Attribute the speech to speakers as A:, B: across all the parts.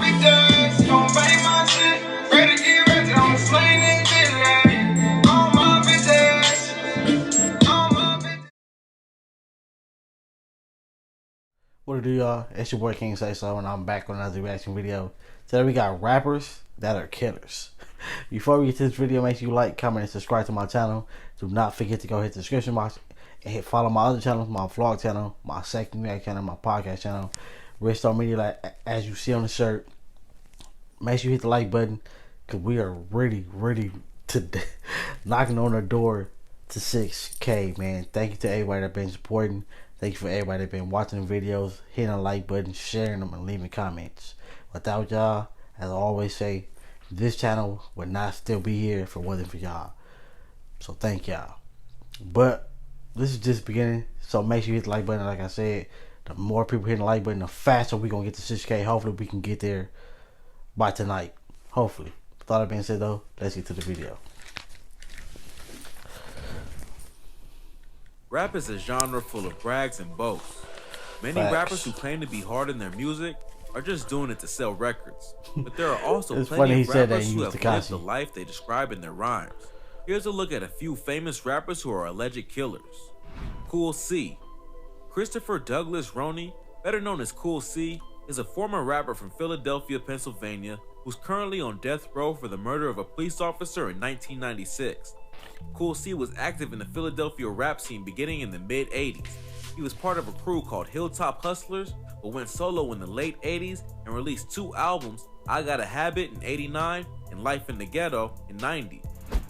A: bitches, don't bang my shit. Ready to get ready, I'm slaying this bitch. All my bitches, all my bitches.
B: What it do, y'all? It's your boy King Say So, and I'm back with another reaction video. Today we got rappers that are killers. Before we get to this video, make sure you like, comment, and subscribe to my channel. Do not forget to go hit the description box and hit follow my other channels, my vlog channel, my second react channel, my podcast channel, Red Star Media, like as you see on the shirt. Make sure you hit the like button, because we are ready to knocking on the door to 6K, man. Thank you to everybody that's been supporting. Thank you for everybody that's been watching the videos, hitting the like button, sharing them, and leaving comments. Without y'all, as I always say, this channel would not still be here if it wasn't for y'all. So thank y'all. But this is just beginning, so make sure you hit the like button. Like I said, the more people hitting the like button, the faster we're going to get to 6K. Hopefully we can get there by tonight. Hopefully. With all that being said though, let's get to the video.
C: Rap is a genre full of brags and boasts. Many
B: Facts.
C: rappers who claim to be hard in their music are just doing it to sell records. But there are also
B: It's
C: plenty
B: funny he
C: of
B: said that
C: rappers
B: he
C: who
B: used
C: have
B: to
C: lived
B: Cassidy.
C: the life they describe in their rhymes. Here's a look at a few famous rappers who are alleged killers. Cool C. Christopher Douglas Roney, better known as Cool C, is a former rapper from Philadelphia, Pennsylvania, who's currently on death row for the murder of a police officer in 1996. Cool C was active in the Philadelphia rap scene beginning in the mid-80s. He was part of a crew called Hilltop Hustlers, but went solo in the late 80s and released 2 albums, I Got a Habit in 89 and Life in the Ghetto in 90.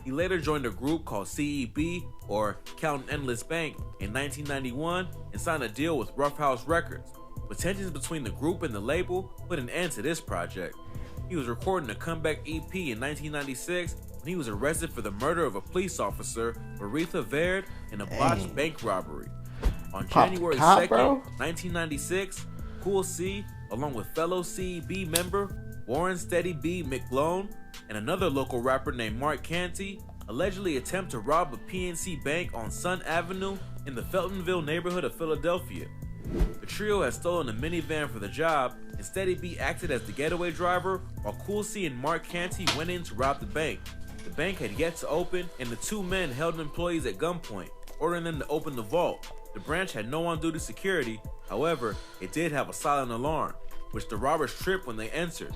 C: He later joined a group called CEB, or Counting Endless Bank, in 1991 and signed a deal with Rough House Records. But tensions between the group and the label put an end to this project. He was recording a comeback EP in 1996 when he was arrested for the murder of a police officer, Aretha Baird, in a botched bank robbery. On January 2nd, 1996, Cool C, along with fellow CEB member Warren Steady B McGlone and another local rapper named Mark Canty, allegedly attempt to rob a PNC bank on Sun Avenue in the Feltonville neighborhood of Philadelphia. The trio had stolen a minivan for the job, and Steady B acted as the getaway driver while Cool C and Mark Canty went in to rob the bank. The bank had yet to open, and the 2 men held employees at gunpoint, ordering them to open the vault. The branch had no on-duty security, however, it did have a silent alarm, which the robbers tripped when they entered.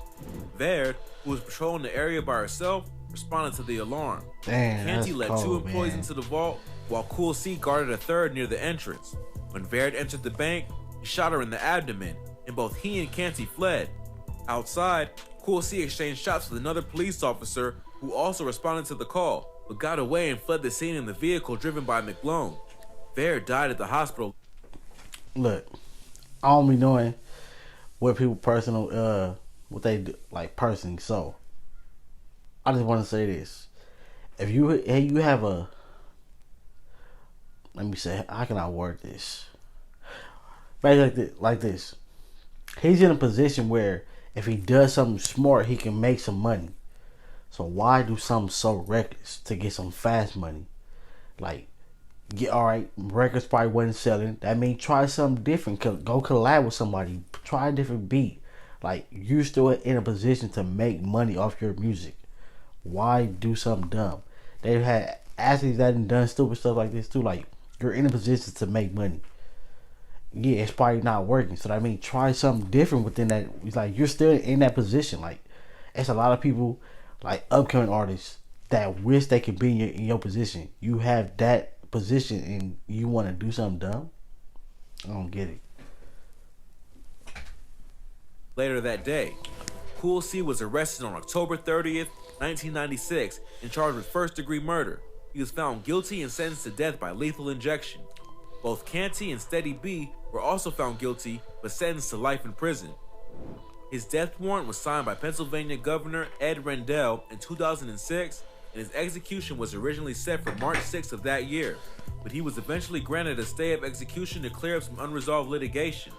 C: Baird, who was patrolling the area by herself, responded to the alarm.
B: Damn,
C: Canty led 2 employees
B: man.
C: into the vault, while Cool C guarded a third near the entrance. When Baird entered the bank, he shot her in the abdomen, and both he and Canty fled. Outside, Cool C exchanged shots with another police officer who also responded to the call, but got away and fled the scene in the vehicle driven by McGlone. Baird died at the hospital.
B: Look, I don't be knowing what people personal what they do, like personally. So I just want to say this: if you have a, let me say, how can I word this? Basically, like this, he's in a position where if he does something smart, he can make some money. So why do something so reckless to get some fast money? Like, get alright, records probably wasn't selling. That means try something different. Go collab with somebody. Try a different beat. Like, you're still in a position to make money off your music. Why do something dumb? They've had athletes that have done stupid stuff like this too. Like, you're in a position to make money. Yeah, it's probably not working. So that means try something different within that. It's like you're still in that position. Like, it's a lot of people, like upcoming artists, that wish they could be in your position. You have that position and you want to do something dumb? I don't get it.
C: Later that day, Cool C was arrested on October 30th, 1996, and charged with first-degree murder. He was found guilty and sentenced to death by lethal injection. Both Canty and Steady B were also found guilty, but sentenced to life in prison. His death warrant was signed by Pennsylvania Governor Ed Rendell in 2006, and his execution was originally set for March 6th of that year, but he was eventually granted a stay of execution to clear up some unresolved litigation.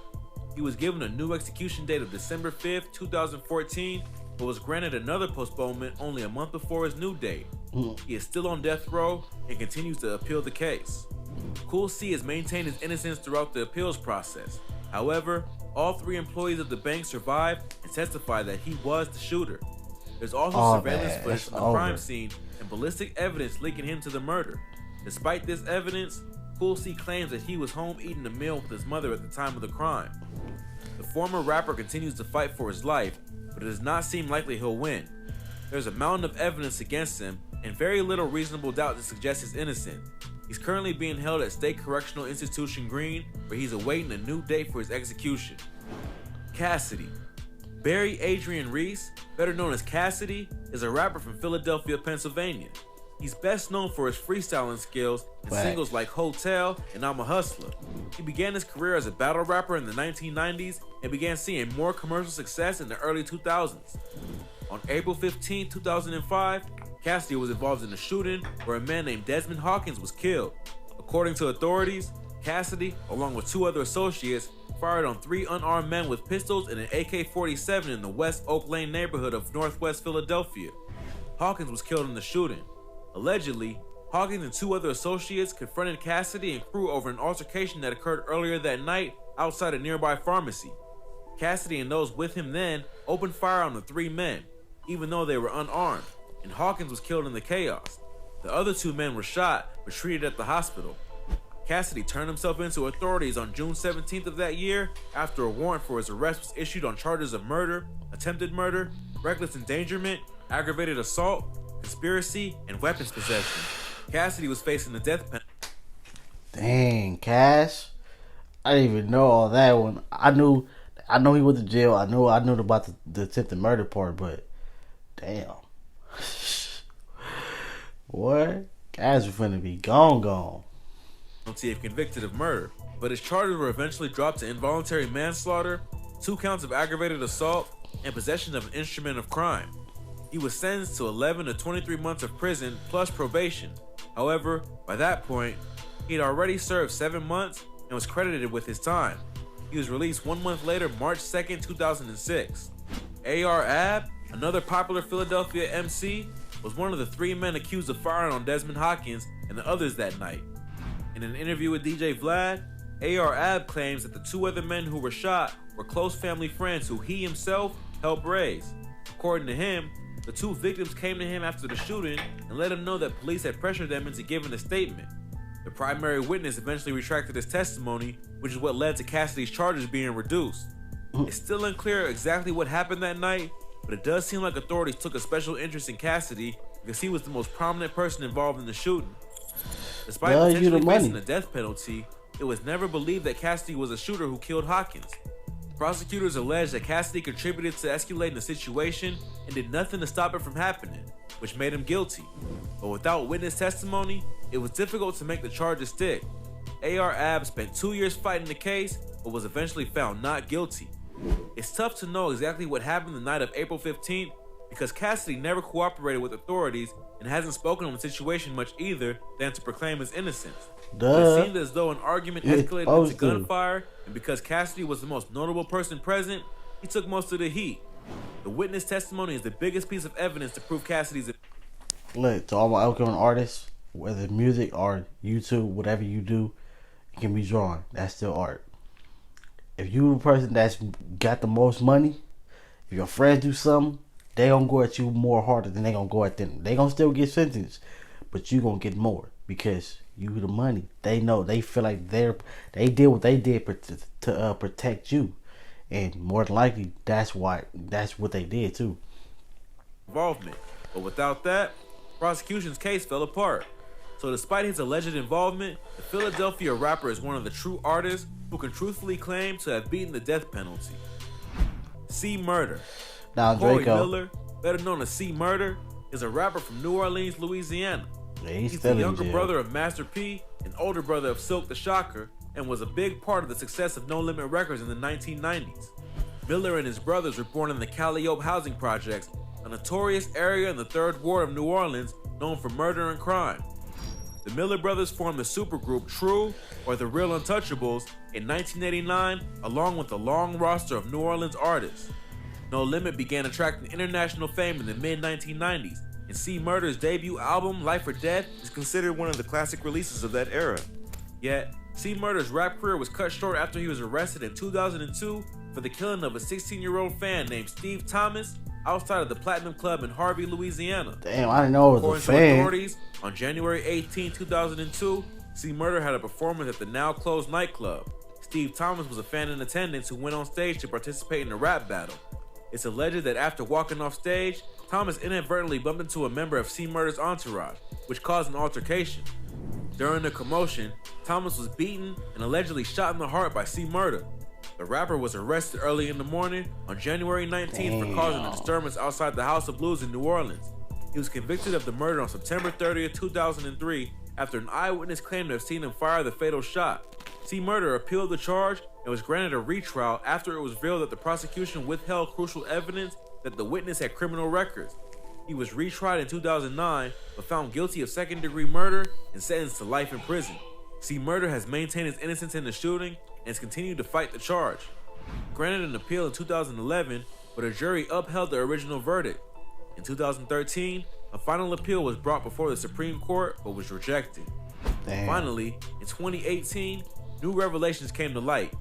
C: He was given a new execution date of December 5th, 2014, but was granted another postponement only a month before his new date. He is still on death row and continues to appeal the case. Cool C has maintained his innocence throughout the appeals process. However, all 3 employees of the bank survived and testified that he was the shooter. There's also surveillance footage from the crime scene and ballistic evidence linking him to the murder. Despite this evidence, Cool C claims that he was home eating a meal with his mother at the time of the crime. The former rapper continues to fight for his life, but it does not seem likely he'll win. There's a mountain of evidence against him and very little reasonable doubt to suggest he's innocent. He's currently being held at State Correctional Institution Green, where he's awaiting a new date for his execution. Cassidy. Barry Adrian Reese, better known as Cassidy, is a rapper from Philadelphia, Pennsylvania. He's best known for his freestyling skills and singles like Hotel and I'm a Hustler. He began his career as a battle rapper in the 1990s and began seeing more commercial success in the early 2000s. On April 15, 2005, Cassidy was involved in a shooting where a man named Desmond Hawkins was killed. According to authorities, Cassidy, along with 2 other associates, fired on 3 unarmed men with pistols and an AK-47 in the West Oak Lane neighborhood of Northwest Philadelphia. Hawkins was killed in the shooting. Allegedly, Hawkins and 2 other associates confronted Cassidy and crew over an altercation that occurred earlier that night outside a nearby pharmacy. Cassidy and those with him then opened fire on the 3 men, even though they were unarmed, and Hawkins was killed in the chaos. The other 2 men were shot but treated at the hospital. Cassidy turned himself into authorities on June 17th of that year after a warrant for his arrest was issued on charges of murder, attempted murder, reckless endangerment, aggravated assault, conspiracy, and weapons possession. Cassidy was facing the death penalty.
B: Dang, Cash. I didn't even know all that one. I know he went to jail. I knew about the attempted murder part, but damn. What? Cash was finna be gone.
C: If convicted of murder, but his charges were eventually dropped to involuntary manslaughter, 2 counts of aggravated assault, and possession of an instrument of crime. He was sentenced to 11 to 23 months of prison plus probation. However, by that point, he had already served 7 months and was credited with his time. He was released 1 month later, March 2nd, 2006. A.R. Ab, another popular Philadelphia MC, was one of the 3 men accused of firing on Desmond Hawkins and the others that night. In an interview with DJ Vlad, A.R. Ab claims that the 2 other men who were shot were close family friends who he himself helped raise. According to him, the 2 victims came to him after the shooting and let him know that police had pressured them into giving a statement. The primary witness eventually retracted his testimony, which is what led to Cassidy's charges being reduced. It's still unclear exactly what happened that night, but it does seem like authorities took a special interest in Cassidy because he was the most prominent person involved in the shooting. Despite potentially facing the death penalty, it was never believed that Cassidy was a shooter who killed Hawkins. Prosecutors allege that Cassidy contributed to escalating the situation and did nothing to stop it from happening, which made him guilty. But without witness testimony, it was difficult to make the charges stick. A.R. Ab spent 2 years fighting the case, but was eventually found not guilty. It's tough to know exactly what happened the night of April 15th because Cassidy never cooperated with authorities and hasn't spoken on the situation much either than to proclaim his innocence. It seemed as though an argument escalated into gunfire, and because Cassidy was the most notable person present, he took most of the heat. The witness testimony is the biggest piece of evidence to prove Cassidy's.
B: Look, to all my upcoming artists, whether music or YouTube, whatever you do, it can be drawn. That's still art. If you the person that's got the most money, if your friends do something, they gonna go at you more harder than they gonna go at them. They gonna still get sentenced, but you gonna get more because you the money. They know, they feel like they did what they did to protect you, and more than likely that's what they did too.
C: Involvement, but without that, prosecution's case fell apart. So despite his alleged involvement, the Philadelphia rapper is one of the true artists who can truthfully claim to have beaten the death penalty. C Murder.
B: Now
C: Corey Miller, better known as C Murder, is a rapper from New Orleans, Louisiana.
B: Yeah,
C: he's the younger brother of Master P and older brother of Silk the Shocker, and was a big part of the success of No Limit Records in the 1990s. Miller and his brothers were born in the Calliope housing projects, a notorious area in the 3rd Ward of New Orleans known for murder and crime. The Miller brothers formed the supergroup True, or the Real Untouchables, in 1989, along with a long roster of New Orleans artists. No Limit began attracting international fame in the mid-1990s, and C Murder's debut album, Life or Death, is considered one of the classic releases of that era. Yet, C Murder's rap career was cut short after he was arrested in 2002 for the killing of a 16-year-old fan named Steve Thomas outside of the Platinum Club in Harvey, Louisiana.
B: Damn, I didn't know it was a
C: According to
B: fan.
C: authorities, on January 18, 2002, C Murder had a performance at the now closed nightclub. Steve Thomas was a fan in attendance who went on stage to participate in a rap battle. It's alleged that after walking off stage, Thomas inadvertently bumped into a member of C Murder's entourage, which caused an altercation. During the commotion, Thomas was beaten and allegedly shot in the heart by C Murder. The rapper was arrested early in the morning on January 19th for causing a disturbance outside the House of Blues in New Orleans. He was convicted of the murder on September 30th, 2003 after an eyewitness claimed to have seen him fire the fatal shot. C Murder appealed the charge and was granted a retrial after it was revealed that the prosecution withheld crucial evidence that the witness had criminal records. He was retried in 2009 but found guilty of second-degree murder and sentenced to life in prison. C Murder has maintained his innocence in the shooting and has continued to fight the charge. Granted an appeal in 2011, but a jury upheld the original verdict. In 2013, a final appeal was brought before the Supreme Court but was rejected.
B: Damn.
C: Finally, in 2018, new revelations came to light.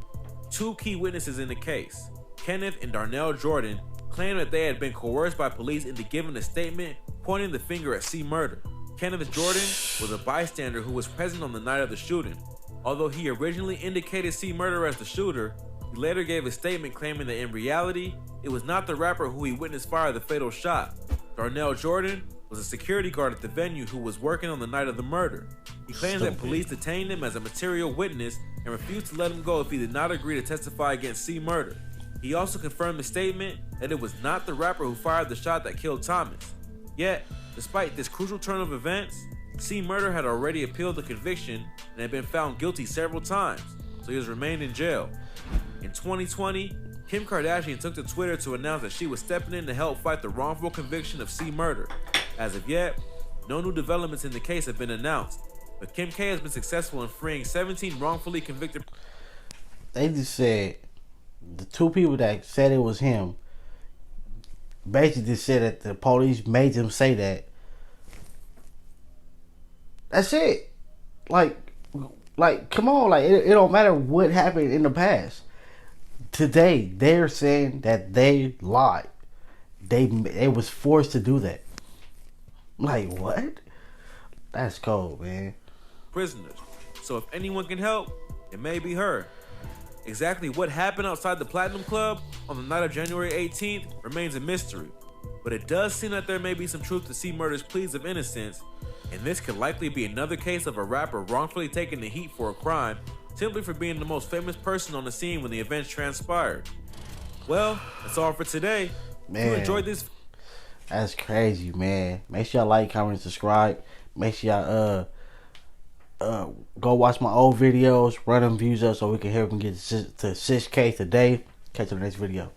C: Two key witnesses in the case, Kenneth and Darnell Jordan, claimed that they had been coerced by police into giving a statement pointing the finger at C Murder. Kenneth Jordan was a bystander who was present on the night of the shooting. Although he originally indicated C Murder as the shooter, he later gave a statement claiming that in reality, it was not the rapper who he witnessed fire the fatal shot. Darnell Jordan was a security guard at the venue who was working on the night of the murder. He claims that police detained him as a material witness and refused to let him go if he did not agree to testify against C Murder. He also confirmed the statement that it was not the rapper who fired the shot that killed Thomas. Yet, despite this crucial turn of events, C Murder had already appealed the conviction and had been found guilty several times, so he has remained in jail. In 2020, Kim Kardashian took to Twitter to announce that she was stepping in to help fight the wrongful conviction of C Murder. As of yet, no new developments in the case have been announced, but Kim K has been successful in freeing 17 wrongfully convicted.
B: They just said the two people that said it was him basically just said that the police made them say that. That's it. Like, come on. Like, it don't matter what happened in the past. Today, they're saying that they lied. They was forced to do that. Like, what? That's cold, man.
C: Prisoners. So if anyone can help, it may be her. Exactly what happened outside the Platinum Club on the night of January 18th remains a mystery. But it does seem that there may be some truth to C Murder's pleas of innocence, and this could likely be another case of a rapper wrongfully taking the heat for a crime simply for being the most famous person on the scene when the events transpired. Well, that's all for today.
B: Man,
C: if you enjoyed this,
B: that's crazy, man. Make sure y'all like, comment, and subscribe. Make sure y'all go watch my old videos, run them views up so we can help them get to 6K today. Catch you in the next video.